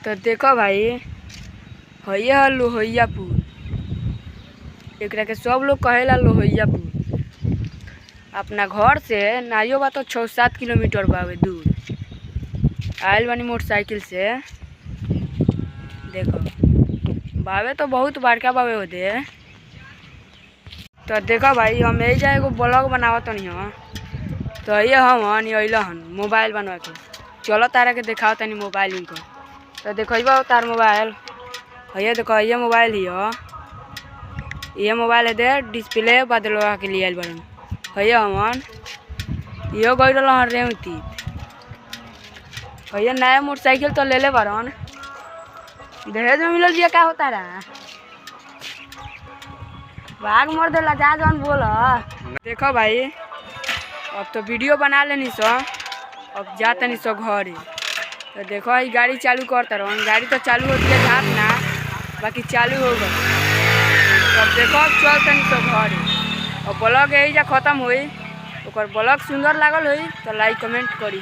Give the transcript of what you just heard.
तो देखो भाई है लोहिया पुल। एकरा के सब लोग कहेला लोहिया पुल। अपना घर से नाइयो बा तो 6-7 किलोमीटर बावे दूर। आयल बानी मोटरसाइकिल से। देखो बावे तो बहुत बड़का बावे होदे। तो देखो भाई हम यही जा एगो ब्लॉग बनावत तनी हम। तो ये हमन अइलहन मोबाइल बनवा के। चलो तारा के दिखाओ तनी मोबाइल इनको। तो देखो तार मोबाइल है। देखो ये मोबाइल ही ये मोबाइल है दे डिस्प्ले बदलवा के लिए आइल बड़न है हमन। यो गई रहन रेवती है नया मोटरसाइकिल तो ले ले बड़न। दहेज में मिलल दिया का होता रहा भाग मर देला जा जौन बोल। देखो भाई अब तो वीडियो बना लेनी सो। अब जाता नहीं सो घरे। तो देखो ये गाड़ी चालू करता रहो। गाड़ी तो चालू होती है घाट ना बाकी चालू हो गई। तो अब देखो अब चलता नहीं सो घरे। और ब्लॉग यही जा खत्म हुई। ब्लॉग सुंदर लागल हुई तो लाइक कमेंट करी।